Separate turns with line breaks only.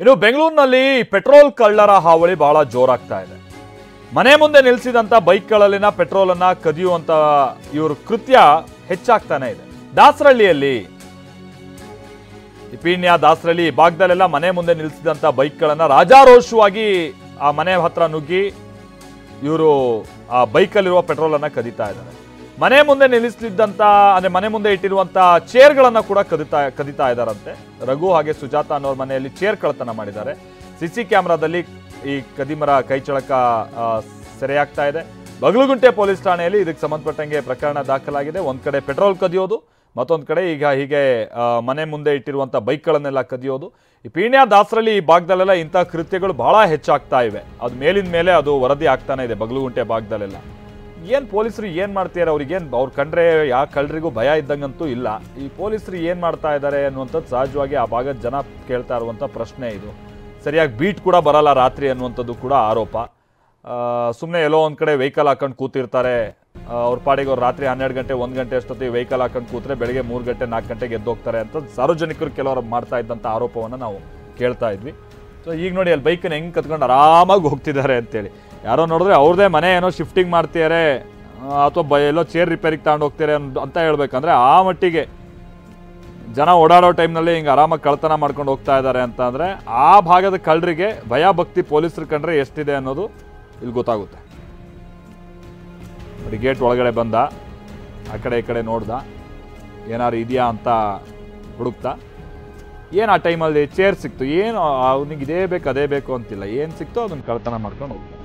ಇನ್ನು ಬೆಂಗಳೂರಿನಲ್ಲಿ ಪೆಟ್ರೋಲ್ ಕಳ್ಳರ ಹಾವಳಿ ಬಹಳ ಜೋರಾಗ್ತಾ ಇದೆ. ಮನೆ ಮುಂದೆ ನಿಲ್ಲಿಸಿದಂತ ಬೈಕ್ಗಳಲ್ಲಿನ ಪೆಟ್ರೋಲ್ ಅನ್ನ ಕದಿಯುವಂತ ಇವ್ರ ಕೃತ್ಯ ಹೆಚ್ಚಾಗ್ತಾನೆ ಇದೆ. ದಾಸರಳ್ಳಿಯಲ್ಲಿ ಪೀಣ್ಯ ದಾಸರಳ್ಳಿ ಭಾಗದಲ್ಲೆಲ್ಲ ಮನೆ ಮುಂದೆ ನಿಲ್ಲಿಸಿದಂತ ಬೈಕ್ಗಳನ್ನ ರಾಜಾರೋಷವಾಗಿ ಆ ಮನೆ ಹತ್ರ ನುಗ್ಗಿ ಇವರು ಆ ಬೈಕಲ್ಲಿರುವ ಪೆಟ್ರೋಲ್ ಅನ್ನ ಕದೀತಾ ಇದ್ದಾರೆ. ಮನೆ ಮುಂದೆ ನಿಲ್ಲಿಸಿದಂತ ಅಂದ್ರೆ ಮನೆ ಮುಂದೆ ಇಟ್ಟಿರುವಂತ ಚೇರ್ಗಳನ್ನ ಕೂಡ ಕದೀತಾ ಇದ್ದಾರಂತೆ. ರಘು ಹಾಗೆ ಸುಜಾತ ಅನ್ನೋರ ಮನೆಯಲ್ಲಿ ಚೇರ್ ಕಳ್ಳತನ ಮಾಡಿದ್ದಾರೆ. ಸಿಸಿ ಕ್ಯಾಮೆರಾದಲ್ಲಿ ಈ ಕದಿಮರ ಕೈಚಳಕ ಸೆರೆಯಾಗ್ತಾ ಇದೆ. ಬಗಲಗುಂಟೆ ಪೊಲೀಸ್ ಠಾಣೆಯಲ್ಲಿ ಇದಕ್ಕೆ ಸಂಬಂಧಪಟ್ಟಂಗೆ ಪ್ರಕರಣ ದಾಖಲಾಗಿದೆ. ಒಂದ್ ಕಡೆ ಪೆಟ್ರೋಲ್ ಕದಿಯೋದು, ಮತ್ತೊಂದು ಕಡೆ ಈಗ ಹೀಗೆ ಮನೆ ಮುಂದೆ ಇಟ್ಟಿರುವಂಥ ಬೈಕ್ಗಳನ್ನೆಲ್ಲ ಕದಿಯೋದು. ಈ ಪೀಣ್ಯ ದಾಸರಳ್ಳಿ ಈ ಭಾಗದಲ್ಲೆಲ್ಲ ಇಂಥ ಕೃತ್ಯಗಳು ಬಹಳ ಹೆಚ್ಚಾಗ್ತಾ ಇವೆ. ಅದು ಮೇಲಿನ ಮೇಲೆ ಅದು ವರದಿ ಆಗ್ತಾನೆ ಇದೆ. ಬಗಲಗುಂಟೆ ಭಾಗದಲ್ಲೆಲ್ಲ ಏನು ಪೊಲೀಸರು ಏನು ಮಾಡ್ತಿದ್ದಾರೆ, ಅವ್ರು ಕಂಡ್ರೆ ಯಾವ ಕಳ್ಳರಿಗೂ ಭಯ ಇದ್ದಂಗಂತೂ ಇಲ್ಲ. ಈ ಪೊಲೀಸರು ಏನು ಮಾಡ್ತಾ ಇದ್ದಾರೆ ಅನ್ನುವಂಥದ್ದು ಸಹಜವಾಗಿ ಆ ಭಾಗದ ಜನ ಕೇಳ್ತಾ ಇರುವಂಥ ಪ್ರಶ್ನೆ ಇದು. ಸರಿಯಾಗಿ ಬೀಟ್ ಕೂಡ ಬರಲ್ಲ ರಾತ್ರಿ ಅನ್ನುವಂಥದ್ದು ಕೂಡ ಆರೋಪ. ಸುಮ್ಮನೆ ಎಲ್ಲೋ ಒಂದು ಕಡೆ ವೆಹಿಕಲ್ ಹಾಕೊಂಡು ಕೂತಿರ್ತಾರೆ. ಅವ್ರ ಪಾಡಿಗೆ ಅವ್ರು ರಾತ್ರಿ 12 ಗಂಟೆ 1 ಗಂಟೆ ಅಷ್ಟೊತ್ತಿಗೆ ವೆಹಿಕಲ್ ಹಾಕೊಂಡು ಕೂತ್ರೆ ಬೆಳಗ್ಗೆ 3 ಗಂಟೆ 4 ಗಂಟೆಗೆ ಎದ್ದೋಗ್ತಾರೆ ಅಂತ ಸಾರ್ವಜನಿಕರು ಕೆಲವರು ಮಾಡ್ತಾ ಇದ್ದಂಥ ಆರೋಪವನ್ನು ನಾವು ಕೇಳ್ತಾ ಇದ್ವಿ. ಸೊ ಈಗ ನೋಡಿ ಅಲ್ಲಿ ಬೈಕನ್ನು ಹೆಂಗೆ ಕತ್ಕೊಂಡು ಆರಾಮಾಗಿ ಹೋಗ್ತಿದ್ದಾರೆ ಅಂತೇಳಿ. ಯಾರೋ ನೋಡಿದ್ರೆ ಅವ್ರದ್ದೇ ಮನೆ ಏನೋ ಶಿಫ್ಟಿಂಗ್ ಮಾಡ್ತಿದ್ದಾರೆ ಅಥವಾ ಎಲ್ಲೋ ಚೇರ್ ರಿಪೇರಿಗೆ ತಗೊಂಡು ಹೋಗ್ತಾರೆ ಅಂತ ಹೇಳ್ಬೇಕಂದ್ರೆ ಆ ಮಟ್ಟಿಗೆ ಜನ ಓಡಾಡೋ ಟೈಮ್ನಲ್ಲಿ ಹಿಂಗೆ ಆರಾಮಾಗಿ ಕಳ್ತನ ಮಾಡ್ಕೊಂಡು ಹೋಗ್ತಾ ಇದ್ದಾರೆ ಅಂತ ಅಂದರೆ ಆ ಭಾಗದ ಕಳ್ಳರಿಗೆ ಭಯ ಭಕ್ತಿ ಪೊಲೀಸರು ಕಂಡ್ರೆ ಎಷ್ಟಿದೆ ಅನ್ನೋದು ಇಲ್ಲಿ ಗೊತ್ತಾಗುತ್ತೆ. ಗೇಟ್ ಒಳಗಡೆ ಬಂದ, ಆ ಕಡೆ ಈ ಕಡೆ ನೋಡ್ದ, ಏನಾರು ಇದೆಯಾ ಅಂತ ಹುಡುಕ್ತಾ. ಏನು ಆ ಟೈಮಲ್ಲಿ ಚೇರ್ ಸಿಕ್ತು, ಏನು ಅವನಿಗೆ ಇದೇ ಬೇಕು ಅದೇ ಬೇಕು ಅಂತಿಲ್ಲ, ಏನು ಸಿಕ್ತೋ ಅದನ್ನು ಕಳ್ತನ ಮಾಡ್ಕೊಂಡು ಹೋಗ್ತಾ.